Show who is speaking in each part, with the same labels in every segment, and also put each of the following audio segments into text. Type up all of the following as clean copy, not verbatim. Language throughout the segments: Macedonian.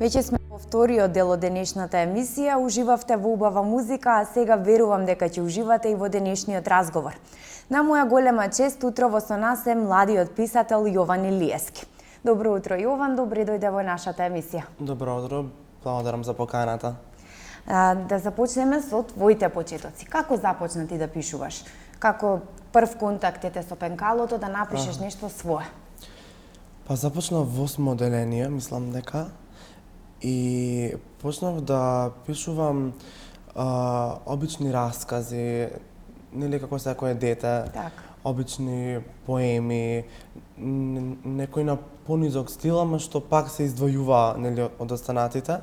Speaker 1: Веќе сме во вториот дел од денешната емисија, уживавте во убава музика, а сега верувам дека ќе уживате и во денешниот разговор. На моја голема чест утрово со нас е младиот писател Јован Илиевски. Добро утро, Јован, добре дојде во нашата емисија.
Speaker 2: Добро утро, благодарам за поканата.
Speaker 1: Да започнеме со твоите почетоци. Како започна ти да пишуваш? Како прв контакт ете со пенкалото да напишеш нешто свое?
Speaker 2: Па започнав во 8 одделение, мислам дека, и почнав да пишувам обични раскази, нели како секое дете, обични поеми, некој на понизок стил, ама што пак се издвојува нели од останатите.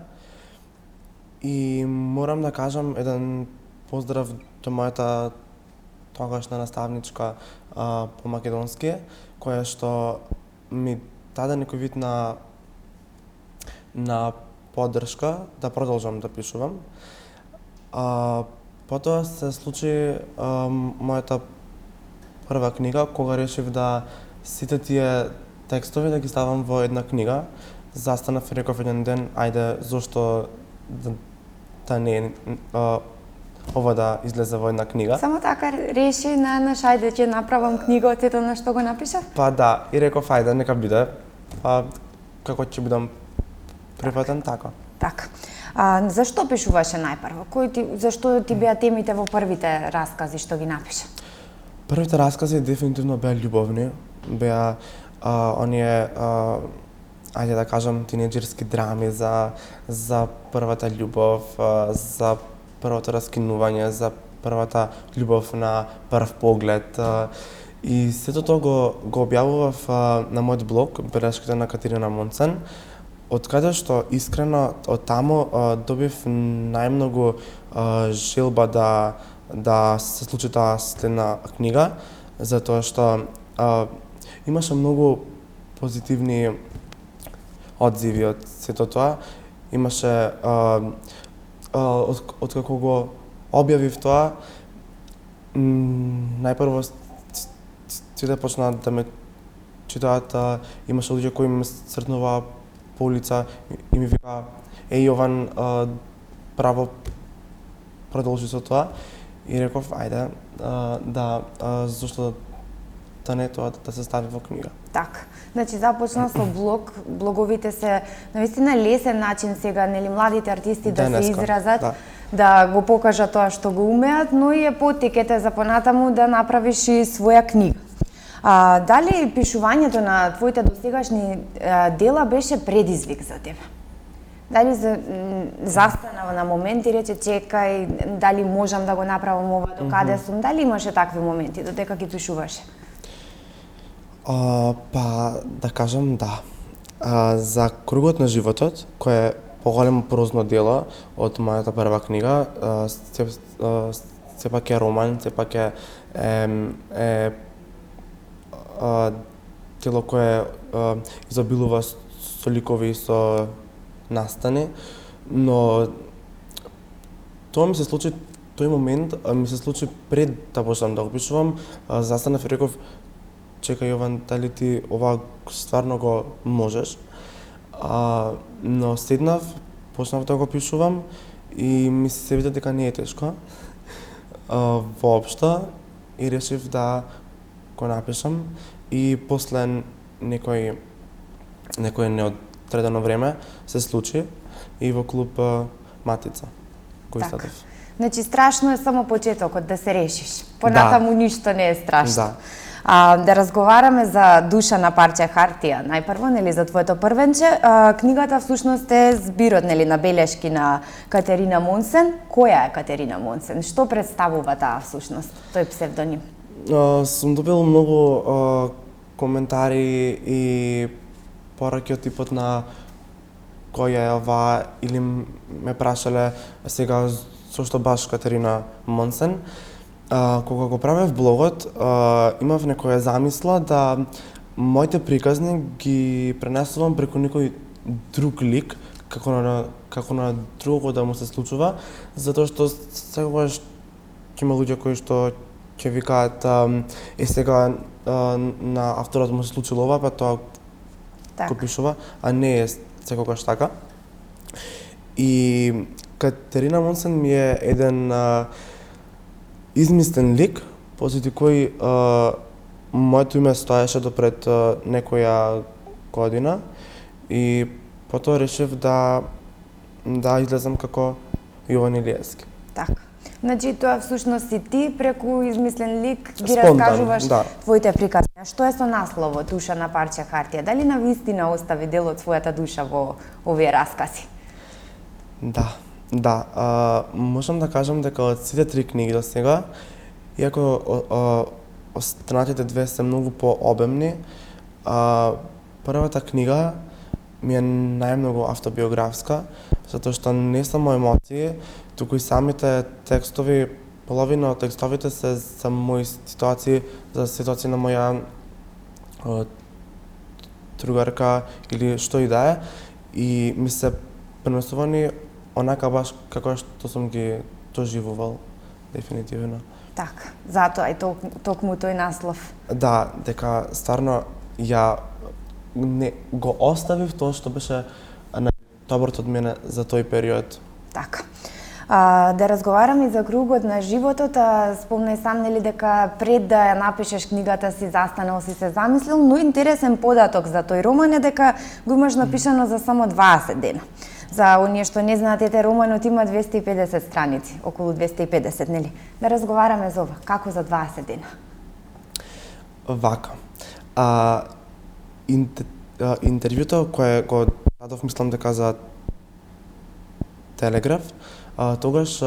Speaker 2: И морам да кажам еден поздрав до мојата тогашна наставничка по македонски, која што ми даде некој вид на поддршка да продолжам да пишувам. Потоа се случи мојата прва книга, кога решив да сите тие текстови да ги ставам во една книга. Застанав и реков еден ден, ајде, зошто да не ова да излезе во една книга.
Speaker 1: Само така реши наеднаш, ајде ќе направам книга од сето на што го напишав?
Speaker 2: Па да, и реков ајде, нека биде. Па како ќе бидам прифатен, така.
Speaker 1: Така. Зашто пишуваше најпрво? Зашто ти беа темите во првите раскази што ги напиша?
Speaker 2: Првите раскази дефинитивно беа љубовни, беа оние ајде да кажам тинеџерски драми за првата љубов, за првото раскинување, за првата љубов на прв поглед. И сето тоа го објавував на мојот блог, белешките на Катерина Монцен, од каде што искрено од таму добив најмногу желба да се случи таа следна книга, затоа што имаше многу позитивни одзиви од сето тоа. Имаше откако го објавив тоа, најпрво сите почнаа да ме читаат, имаше луѓе кои ме сретнуваа по улица и ми вика: Јован, право продолжи со тоа. И реков, ајде, зошто да не тоа да се стави во книга.
Speaker 1: Така. Значи започна со блог, блоговите се навистина лесен начин сега, нели, младите артисти да се изразат, да го покажат тоа што го умеат, но и е поттикете за понатаму да направиш и своја книга. Дали пишувањето на твоите досегашни дела беше предизвик за тебе? Дали застана на момент и рече чекај, дали можам да го направам ова, до каде сум? Дали имаше такви моменти додека ги пишуваше?
Speaker 2: Па, да кажам да. За кругот на животот, кој е поголемо прозно дело од мојата прва книга, сепак е роман, сепак е дело кое изобилува со ликови и со настани, но тоа ми се случи, тој момент ми се случи пред да почнам да го пишувам. Застанав и реков: чекај, Јован, дали ти ова стварно го можеш? Но седнав, почнав да го пишувам и ми се виде дека не е тешко воопшто, и решив да го напишам. И после некој неодредено време се случи и во клуб Матица го изстадов.
Speaker 1: Значи страшно е само почетокот да се решиш. Понатаму ништо не е страшно. Да разговараме за Душа на парче хартија. Најпрво, нели, за твоето првенче, книгата всушност е збирот, нели, на белешки на Катерина Монцен. Која е Катерина Монцен? Што представува таа всушност, тој псевдоним?
Speaker 2: Сум добил многу коментари и пораки од типот на која е ова, или ме прашале сега зошто баш Катерина Монцен. Кога го правев блогот, имав некоја замисла да моите приказни ги пренесувам преку некој друг лик, како на другого да му се случува, затоа што секогаш ќе има луѓе кои што ќе викаат сега на авторот му се случило ова, па тоа го пишува, а не е секогаш така. И Катерина Монсен ми е еден измислен лик, посети кој моето име стоеше допред некоја година и потоа решив да излезам како Јован Илиевски.
Speaker 1: Така. Значи тоа всушност и ти преку измислен лик ги
Speaker 2: Спонтан,
Speaker 1: раскажуваш
Speaker 2: да.
Speaker 1: твоите приказни. Што е со насловот Душа на парче хартија? Дали навистина остави дел од својата душа во овие раскази?
Speaker 2: Да. Можам да кажам дека од сите 3 книги до сега, иако останатите 2 се многу пообемни, првата книга ми е најмногу автобиографска, затоа што не само емоции, туку и самите текстови, половина од текстовите се мои ситуации, за ситуации на моја другарка или што и да е, и ми се пренесувани онака баш како што сум ги доживувал, дефинитивно.
Speaker 1: Така, затоа и токму тој наслов.
Speaker 2: Да, дека стварно ја не го оставив тоа што беше најдоброто од мене за тој период.
Speaker 1: Така. Да разговараме и за кругот на животот, спомнај сам нели дека пред да ја напишеш книгата си застанал си се замислил, но интересен податок за тој роман е дека го имаш напишано за само 20 дена. За оние што не знаат, романот има 250 страници, околу 250, нели? Да разговараме за ова, како за 20 дена?
Speaker 2: Вака. Интервјуто кое го дадов, мислам дека за Телеграф, тогаш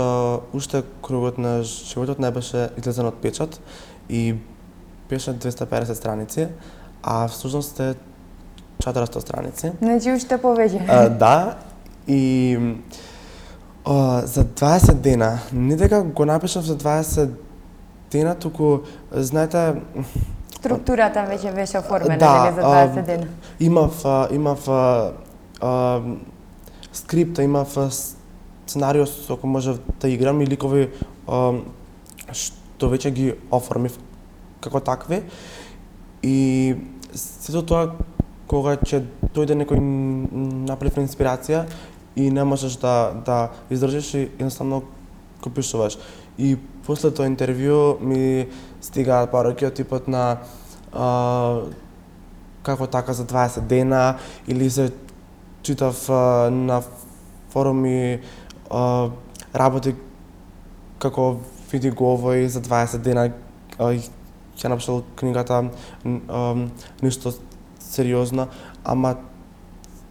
Speaker 2: уште кругот на животот не беше излезен од печат и беше 250 страници, а всушност е 400 страници.
Speaker 1: Значи уште повеќе.
Speaker 2: Да, и за 20 дена, не дека го напишав за 20 дена, туку, знаете...
Speaker 1: Структурата веќе беше оформена, за 20 дена.
Speaker 2: Имав скрипта, имав сценарио со кој можев да играм и ликови што веќе ги оформив како такви. И сето тоа кога ќе дојде некој наплив на инспирација и не можеш да издржиш и едноставно го пишуваш. И после тоа интервју ми стигаат пораки од типот на како така за 20 дена, или се читав на форуми работи како види го овој за 20 дена ќе напишал книгата ништо сериозно, ама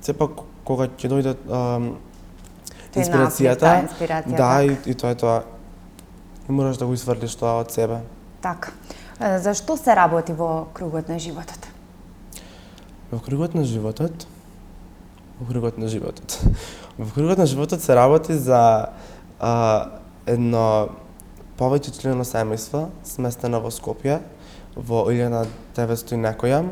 Speaker 2: сепак кога ќе дојде инспирацијата, да, и тоа е тоа. И мораш да го изврлиш тоа од себе.
Speaker 1: Така. Зашто се работи во кругот на животот?
Speaker 2: Во кругот на животот се работи за едно повеќе члено семејство, сместено во Скопје, во 1900 и некоја.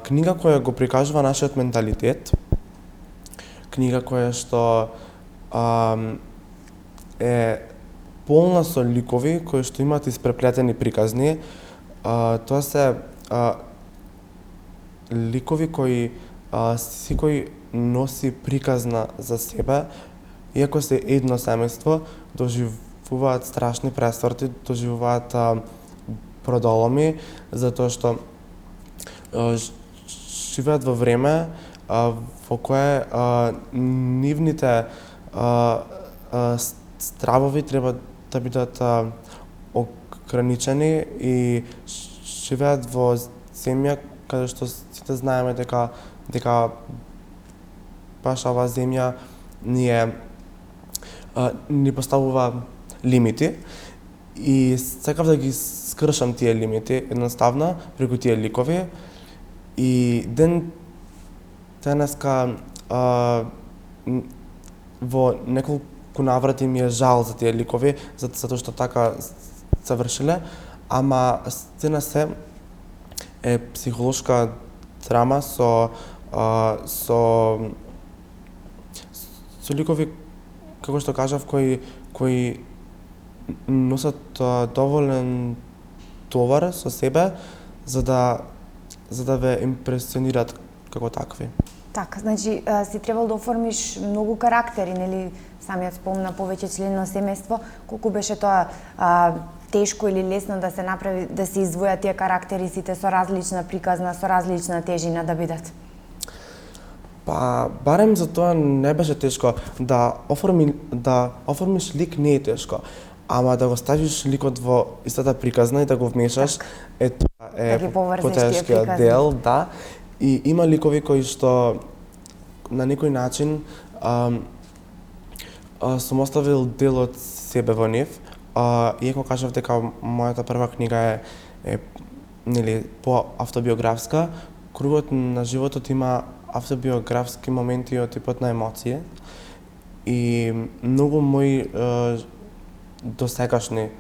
Speaker 2: Книга која го прикажува нашиот менталитет, книга која што е полна со ликови кои што имаат испреплетени приказни. Тоа се ликови кои секој носи приказна за себе, иако се едно семејство, доживуваат страшни пресврти, доживуваат продоломи, затоа што живеат во време во кое нивните стравови треба да бидат ограничени и живеат во земја каде што сите знаеме дека баш оваа земја ни поставува лимити и сакав да ги скршам тие лимити едноставно преку тие ликови. И денеска во неколку наврати ми е жал за тие ликови, затоа што така се вршиле, ама сцена се е психолошка драма со ликови, како што кажав, кои носат доволен товар со себе за да ве импресионираат како такви.
Speaker 1: Така, значи си требал да оформиш многу карактери, нели? Самиот спомна повеќе члено семејство. Колку беше тоа тешко или лесно да се направи, да се издвојат тие карактери сите со различна приказна, со различна тежина да бидат?
Speaker 2: Па, барем за тоа не беше тешко. Да оформиш лик не е тешко. Ама да го ставиш ликот во истата приказна и да го вмешаш, тоа е потешкиот дел, да. И има ликови кои што на некој начин сум оставил дел од себе во нив. Иако кажав дека мојата прва книга е нели по-автобиографска, кругот на животот има автобиографски моменти од типот на емоции и многу мои досегашни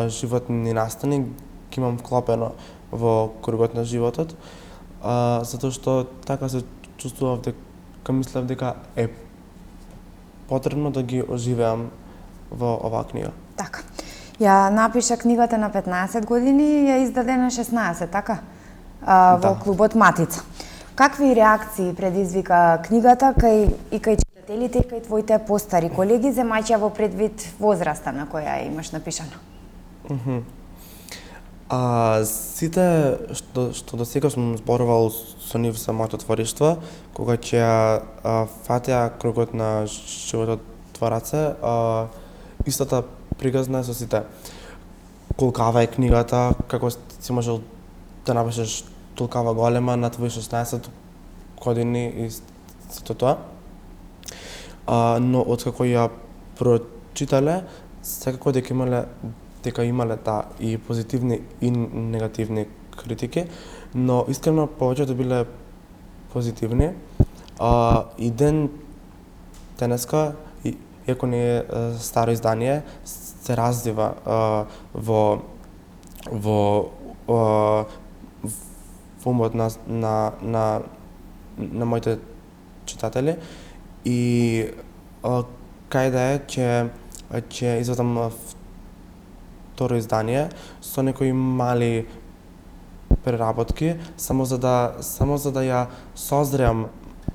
Speaker 2: животни настани ги имам вклопено во кругот на животот, затоа што така се чувствував дека мислев дека е потребно да ги оживеам во оваа книга.
Speaker 1: Така. Ја напиша книгата на 15 години и ја издаде на 16, така? Во клубот Матица. Какви реакции предизвика книгата кај читателите и кај твоите постари колеги, земајќи во предвид возраста на која ја имаш напишана?
Speaker 2: Сите што до сега сум зборувал со нив за моето твориштво, кога ќе фатеа кругот на животот твораце, истата приказна со сите. Колкава е книгата, како си можел да напишеш толкава голема на твои 16 години и сето тоа. Но откако ја прочитале, секако дека имале и позитивни и негативни критики, но искрено повеќето биле позитивни. И денеска, иако не е старо издание, се развива во умот на моите читатели и кај да е ќе извадам второ издание со некои мали преработки, само за да ја созрем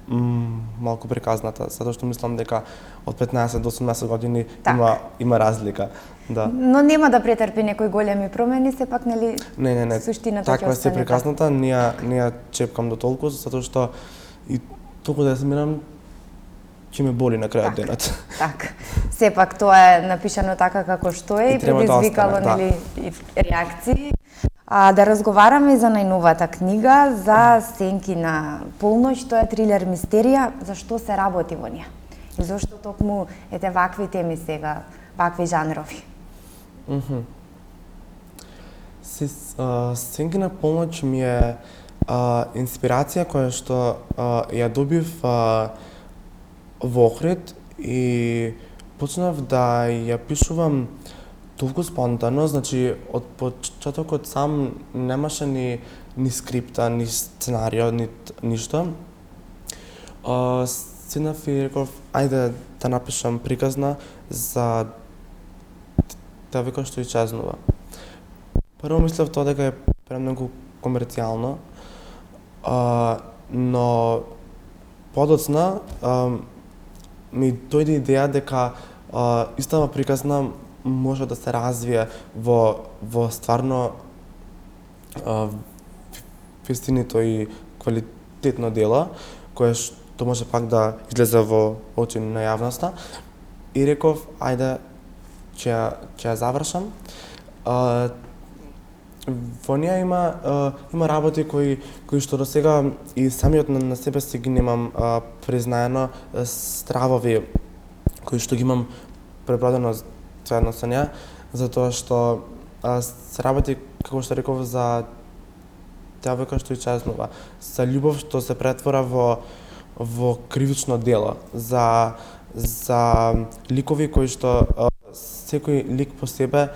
Speaker 2: малку приказната, затоа што мислам дека од 15 до 18 години има разлика. Да.
Speaker 1: Но нема да претрпи некои големи промени, сепак нели
Speaker 2: не.
Speaker 1: Суштината ќе
Speaker 2: таква се приказната, не ја чепкам до толку, затоа што и толку да ја смирам ќе ме боли на крајот денот.
Speaker 1: Така. Сепак тоа е напишано така како што е и предизвикало нели реакции. Да разговараме за најновата книга, за Сенки на полноќ, тоа е трилер мистерија, зашто се работи во неа? И зашто токму ете вакви теми сега, вакви жанрови?
Speaker 2: Сенки на полноќ ми е инспирација која што ја добив во Охрид и почнав да ја пишувам толку спонтано, значи од почетокот сам немаше ни скрипта, ни сценарио, ни ништо. Седнав и реков, ајде да напишам приказна за девојка што исчезнува. Прво мислев тоа дека е премногу комерцијално, но подоцна ми дојде идеја дека истава приказна може да се развие во стварно вистинито и квалитетно дело, кое што може пак да излезе во очи на јавноста. И реков, ајде, ќе ја завршам. Во неа има работи кои што до сега и самиот на себе си ги немам признаено, стравови кои што ги имам пребродено заедно со неа, затоа што се работи, како што реков, за девојка што исчезнува, за љубов што се претвора во кривично дело, за ликови кои што секој лик по себе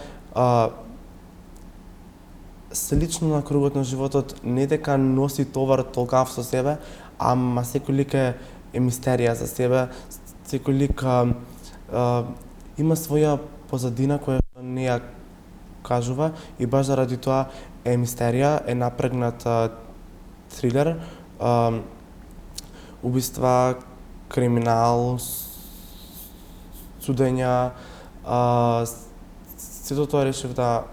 Speaker 2: се лично на кругот на животот, не дека носи товар толкав со себе, ама секој лик е мистерија за себе, секој лик има своја позадина која не ја кажува и баш заради тоа е мистерија, е напрегнат трилер убиства, криминал, судења, сето тоа решив да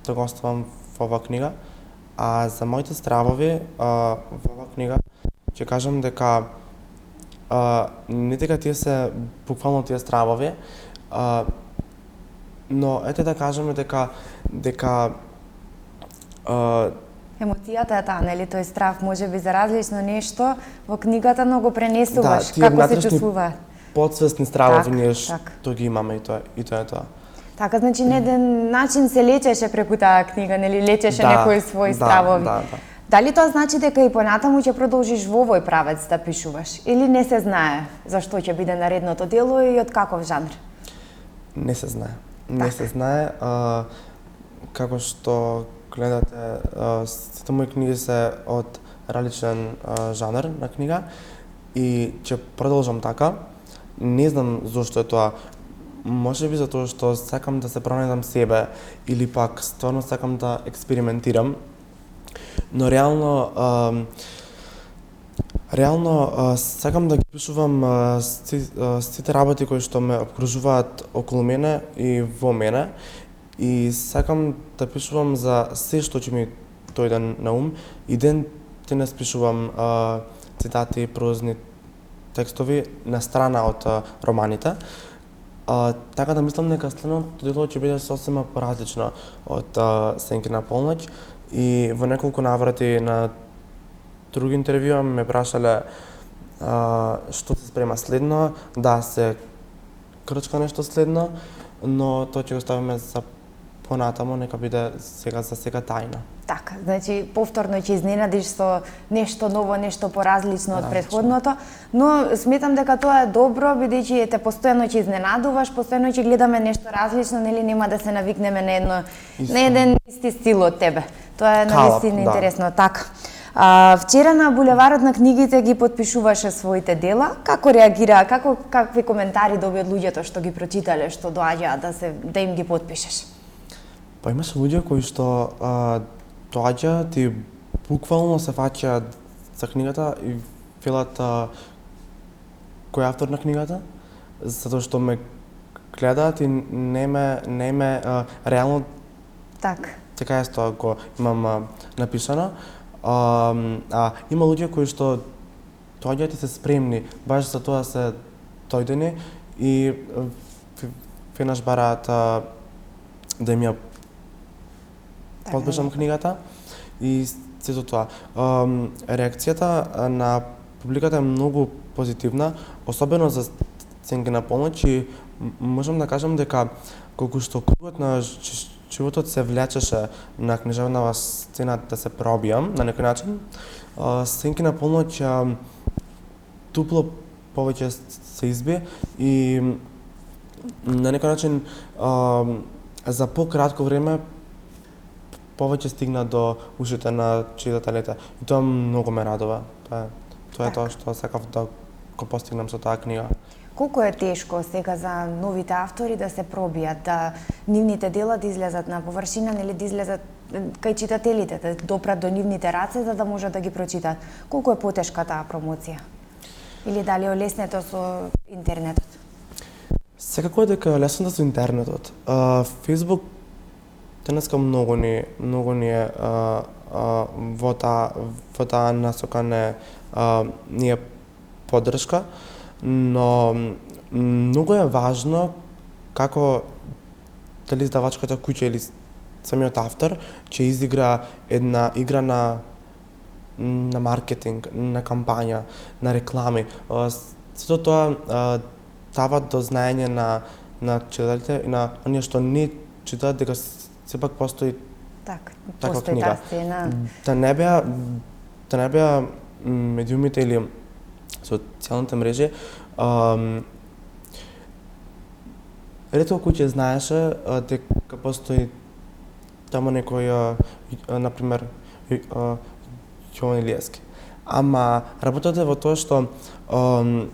Speaker 2: го оставам во оваа книга. А за моите стравови во оваа книга ќе кажам дека не дека тие се буквално тие стравови, но ете да кажеме дека
Speaker 1: емоцијата е таа, нели, тој страв може би за различно нешто во книгата, но го пренесуваш
Speaker 2: тие
Speaker 1: како се чувствува.
Speaker 2: Подсвесни стравови ние
Speaker 1: так.
Speaker 2: што ги имаме и тоа е тоа.
Speaker 1: Така, значи на еден начин се лечеше преку таа книга, нели, лечеше некои своји стравови. Дали тоа значи дека и понатаму ќе продолжиш во овој правец да пишуваш или не се знае зашто ќе биде наредното дело и од каков жанр?
Speaker 2: Не се знае. Не се знае, како што гледате, сите мои книги се од различен жанр на книга и ќе продолжам така. Не знам зошто е тоа. Може би затоа што сакам да се пронајдам себе или пак стварно сакам да експериментирам. Но реално сакам да ги пишувам сите работи кои што ме обкружуваат околу мене и во мене и сакам да пишувам за се што ќе ми дојде на ум и ден денес пишувам цитати, прозни текстови на страна од романите. Така да мислам дека следното дело ќе биде сосема поразлично од Сенки на полноќ и во неколку наврати на други интервјуа ме прашале што се спрема следно, да се крчка нешто следно, но тоа ќе го ставиме за понатамо, нека биде сега за сега тајна.
Speaker 1: Така, значи повторно ќе изненадиш со нешто ново, нешто поразлично од претходното, но сметам дека тоа е добро бидејќи те постојано ќе изненадуваш, постојано ќе гледаме нешто различно, нели нема да се навикнеме на еден исти стил од тебе. Тоа е навистина интересно, така. Вчера на булеварот на книгите ги потпишуваше своите дела. Како реагира, какви коментари доби од луѓето што ги прочитале, што доаѓаат да им ги потпишеш?
Speaker 2: Па имаше луѓе кои што доаѓаат и буквално се фаќаат за книгата и велат кој е автор на книгата, затоа што ме гледаат и не ме реално така јас го имам напишано. Има луѓе кои што доаѓаат и се спремни, баш за тоа се дојдени и веднаш бараат да им ја подпишам книгата и сето тоа. Реакцијата на публиката е многу позитивна, особено за Сенки на полноќ и можам да кажам дека колку што кругот на животот се влечеше на книжевната сцена да се пробијам на некој начин, Сенки на полноќ дупло повеќе се изби и на некој начин за пократко време повеќе стигна до ушите на читателите. И тоа многу ме радува. Тоа е тоа што сакав да го постигнам со таа книга.
Speaker 1: Колку е тешко сега за новите автори да се пробијат, да нивните дела да излезат на површина или да излезат кај читателите, да допрат до нивните раце за да можат да ги прочитаат? Колку е потешка таа промоција? Или дали е леснето со интернетот?
Speaker 2: Секако е дека е лесното со интернетот. Facebook денеска многу ни е во таа насока ни е поддршка, но многу е важно како дали издавачката куќа или самиот автор ќе изигра една игра на маркетинг, на кампања, на реклами. Сето тоа дава до знаење на читателите и на оние што не читаат дека сепак постои таква книга. Да не беа медиумите или социјалните мрежи ретко кој знаеше дека постои таму некој например Јован Илиевски. Ама работата е во тоа што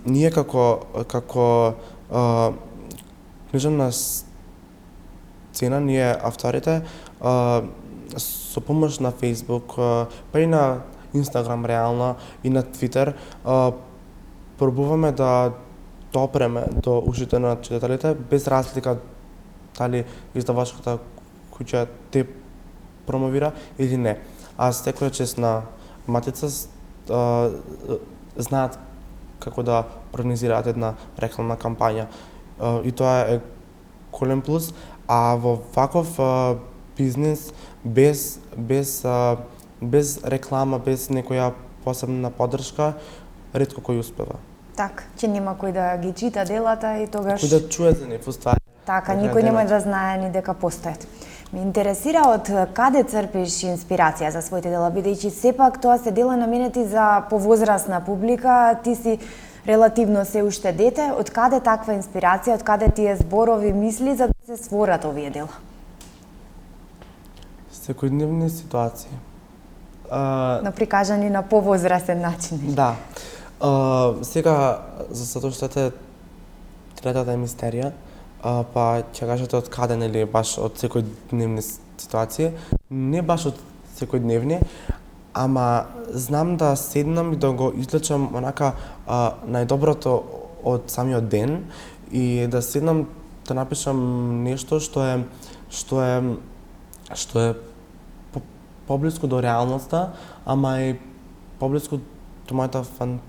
Speaker 2: ние како книжевна сцена, ние авторите со помош на Facebook, па и на Instagram реално и на Twitter, пробуваме да допреме до ушите на читателите без разлика дали издавачката куќа те промовира или не. А секоја честна матица знаат како да организираат една рекламна кампања. И тоа е голем плюс, а во ваков бизнес без реклама, без некоја посебна поддршка, ретко кој успева.
Speaker 1: Така, че нема кој да ги чита делата и тогаш
Speaker 2: Кој да чуе за нив уствари.
Speaker 1: Така, никој нема да знае ни дека постојат. Ме интересира од каде црпиш инспирација за своите дела, бидејќи сепак тоа се дела наменети за повозрасна публика, ти си релативно се уште дете, од каде таква инспирација, од каде тие зборови, мисли за да се створат овие дела?
Speaker 2: Секојдневни ситуации.
Speaker 1: Но прикажани на повозрасен начин.
Speaker 2: Да. Сега, затоа што е третата емистерија, па ќе кажете од каде, нели, баш од секојдневни ситуации. Не баш од секојдневни, ама знам да седнам и да го извлечам онака најдоброто од самиот ден и да седнам да напишам нешто што е поблиску до реалноста, ама и поблиску до мојата фантазија.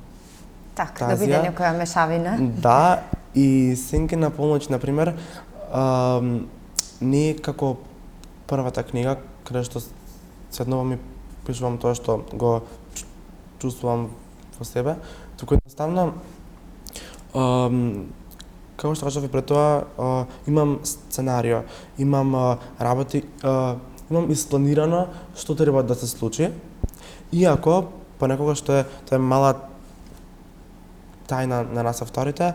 Speaker 1: Така, да биде некоја мешавина.
Speaker 2: Да, и Сенки на полноќ, например, не е како првата книга, каде што седнувам и пишувам тоа што го чувствувам во себе, туку едноставно, како што кажав и пред тоа, имам сценарио, имам работи, имам испланирано што треба да се случи, иако понекогаш тоа е мала тајна на нас авторите,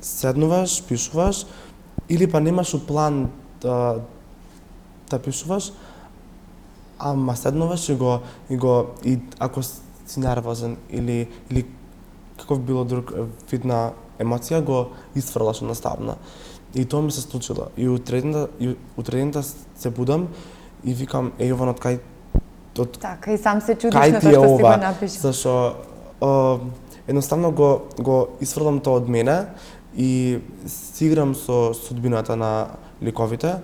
Speaker 2: седнуваш, пишуваш, или па немаш план да пишуваш, ама седнуваш и ако си нервозен или каков било друг вид на емоција, го исфрлаш едноставно. И тоа ми се случило. И утредента се будам и викам, Јован, од кај
Speaker 1: Така, и сам се чудиш на тоа што си го напишал.
Speaker 2: Зашо едноставно го исфрлам тоа од мене и си играм со судбината на ликовите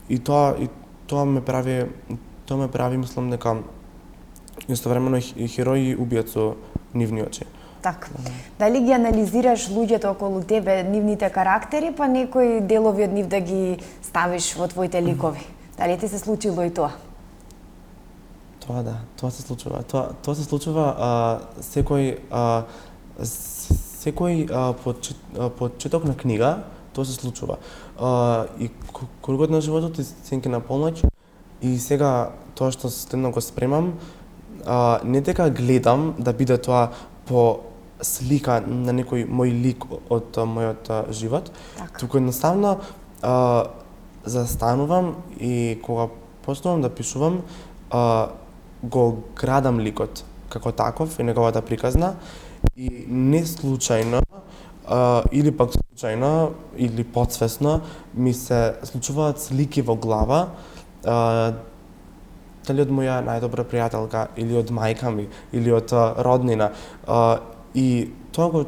Speaker 2: и тоа ме прави мислам дека истовремено и херој и убиец со нивни очи.
Speaker 1: Така. Дали ги анализираш луѓето околу тебе, нивните карактери, па некои делови од нив да ги ставиш во твоите ликови? Дали ти се случило и тоа?
Speaker 2: Тоа да, тоа се случува. Тоа се случува секој почеток на книга, тоа се случува. И кругот на животот и Сенки на полноќ, и сега тоа што стенно го спремам, не дека гледам да биде тоа по слика на некој мој лик од мојот живот, туку едноставно застанувам и кога почнувам да пишувам, го градам ликот како таков и неговата приказна и не случајно или пак случајно или подсвесно ми се случуваат слики во глава, дали од моја најдобра пријателка или од мајка ми или од роднина, и тоа го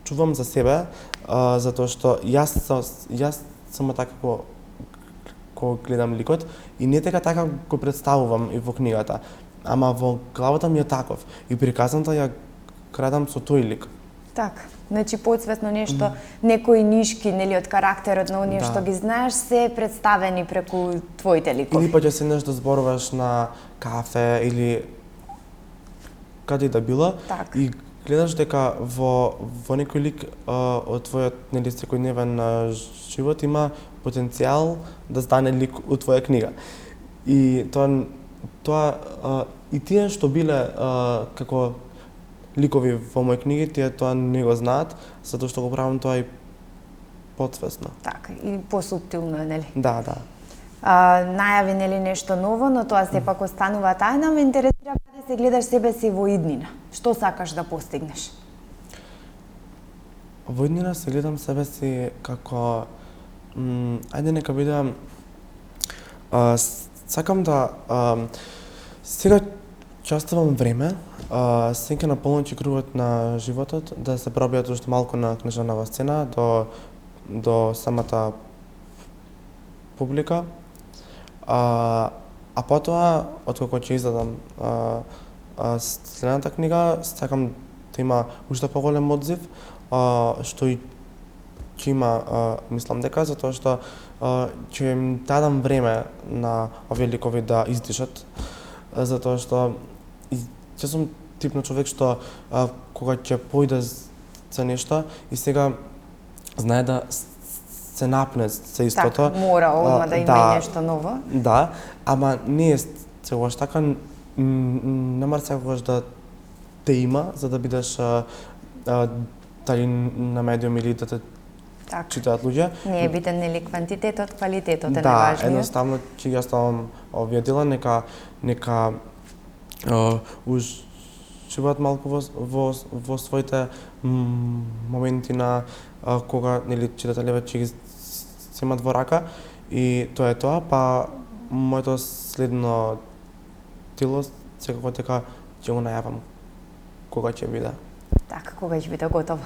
Speaker 2: чувам за себе затоа што јас само така кога гледам ликот и не дека така го представувам и во книгата, ама во главата ми е таков и приказната ја градам со тој лик.
Speaker 1: Така, значи подсвесно нешто, некои нишки, нели, од карактерот на оние што ги знаеш, се представени преку твоите ликови.
Speaker 2: Или па ќе седнеш да зборуваш на кафе или каде да било и гледаш дека во некој лик од твојот, нели, секојдневен живот има потенцијал да стане лик од твоја книга. И тоа и тие што биле како ликови во мои книги, тие тоа не го знаат, затоа што го правам тоа и подсвесно.
Speaker 1: Така, и посуптилно, нели?
Speaker 2: Да.
Speaker 1: Најави, нели, нешто ново, но тоа сепак останува тајна. Ме интересира каде се гледаш себе си во иднина. Што сакаш да постигнеш?
Speaker 2: Во иднина се гледам себе си како ајде нека биде сакам да Сега ќе оставам време, сега на полноќи кругот на животот, да се пробијат уште малку на книжевна сцена до самата публика. А потоа, откако ќе издадам следната книга, сакам да има уште поголем одзив, што и ќе има, мислам дека, затоа што ќе им дадам време на овие ликови да издишат, затоа што ќе сум тип на човек што кога ќе појде за нешто и сега знае да се напне се истото.
Speaker 1: Така, мора одма да има и нешто ново.
Speaker 2: Да, ама не е целош така, не мора секогаш да те има за да бидеш дали на медиум или да те читаат луѓе.
Speaker 1: Не е битен нели квантитетот, квалитетот е
Speaker 2: да,
Speaker 1: најважниот.
Speaker 2: Да, едноставно ќе ги оставам овие дела, нека уживаат малку во своите моменти на кога нели читателите ќе ги земат во рака и тоа е тоа, па моето следно дело секако дека ќе го најавам кога ќе биде.
Speaker 1: Така, кога ќе биде готово.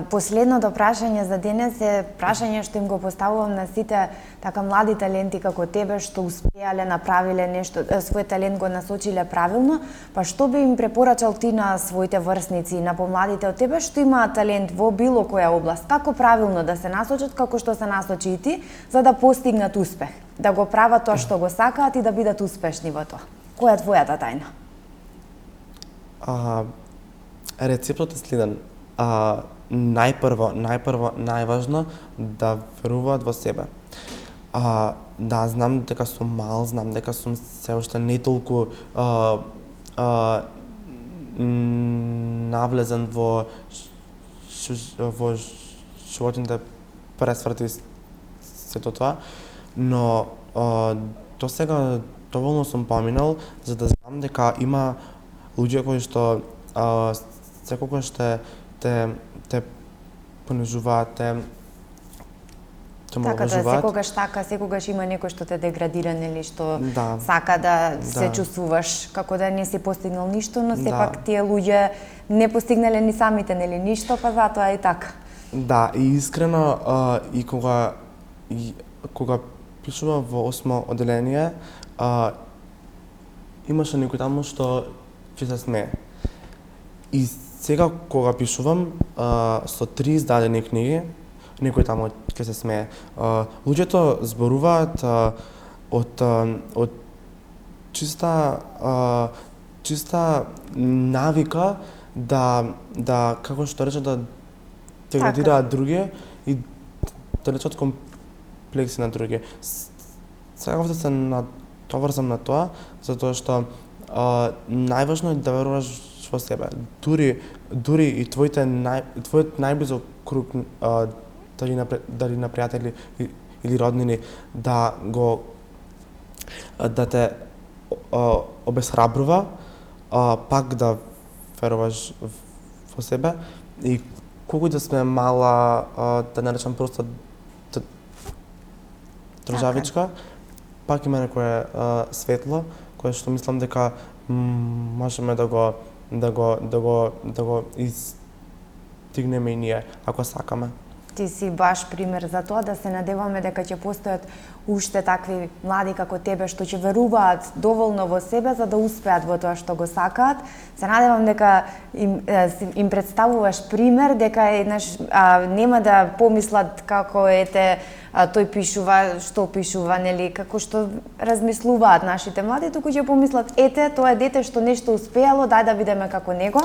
Speaker 1: Последното прашање за денес е прашање што им го поставувам на сите така млади таленти како тебе што успеале, направиле нешто, свој талент го насочиле правилно, па што би им препорачал ти на своите врсници, на помладите од тебе што имаат талент во било која област, како правилно да се насочат како што се насочи и ти, за да постигнат успех, да го прават тоа што го сакаат и да бидат успешни во тоа. Која е твојата тајна?
Speaker 2: Рецептот е следен. Најпрво, најважно да веруваат во себе. Да, знам дека сум мал, знам дека сум се уште не толку навлезен во животните пресврти сето тоа, но до сега доволно сум поминал за да знам дека има луѓе кои што секогаш те понижуваат, те
Speaker 1: така да секогаш има некој што те деградира, нели, што сака да се чувствуваш како да не си постигнал ништо, но сепак тие луѓе не постигнале ни самите, нели, ништо, па затоа е така.
Speaker 2: Да, и искрено кога пишував во 8 одделение, имаше некој таму што ќе се смее. И сега кога пишувам со 3 издадени книги, некој таму ќе се смее. Луѓето зборуваат од чиста навика да како што рече да деградираат други и да речат комплекси на други. Сега да се натоврзам на тоа, затоа што најважно е да веруваш во себе. Дури и твојот најблизок круг дали на пријатели или роднини да те обесхрабрува, пак да веруваш во себе и колку да сме мала, да наречам просто државичка, пак има некое светло кое што мислам дека можеме да го изстигнеме и ние, ако сакаме.
Speaker 1: Ти си баш пример за тоа, да се надеваме дека ќе постојат уште такви млади како тебе што ќе веруваат доволно во себе за да успеат во тоа што го сакаат. Се надевам дека им представуваш пример, дека нема да помислат како тој пишува, што пишува, нели, како што размислуваат нашите млади, туку ќе помислат тоа е дете што нешто успеало, дај да бидеме како него.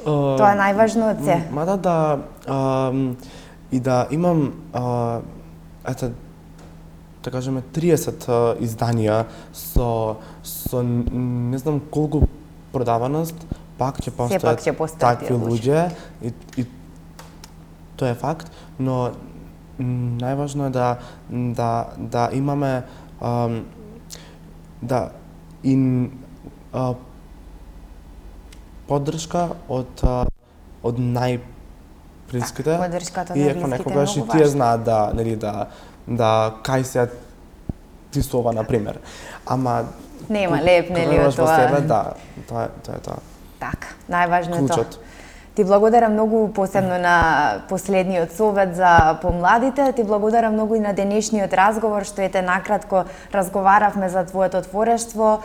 Speaker 1: Тоа е најважно од се.
Speaker 2: Мада да и да имам да кажеме 30 изданија со не знам колку продаваност, пак ќе постојат такви луѓе и тоа е факт, но најважно е да имаме поддршка од најблиските.
Speaker 1: Поддршката на
Speaker 2: блиските некогаш и тие знаат да кај се ти со ова, например. Ама
Speaker 1: Нема леп, нели од тоа.
Speaker 2: Да, тоа е тоа.
Speaker 1: Така, најважно е тоа.
Speaker 2: Клучот.
Speaker 1: Ти благодарам многу посебно на последниот совет за помладите, ти благодарам многу и на денешниот разговор, што ете накратко разговаравме за твоето творештво.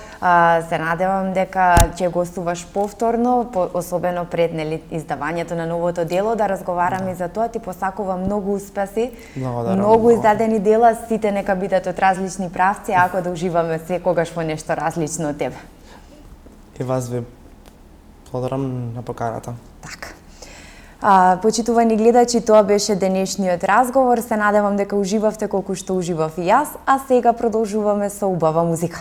Speaker 1: Се надевам дека ќе гостуваш повторно, особено пред издавањето на новото дело, да разговараме за тоа. Ти посакувам многу успеси, многу издадени дела, сите нека бидат од различни правци, ако да уживаме секогаш во нешто различно од тебе.
Speaker 2: И вас ви благодарам на поканата.
Speaker 1: Така. Почитувани гледачи, тоа беше денешниот разговор. Се надевам дека уживавте колку што уживав и јас, а сега продолжуваме со убава музика.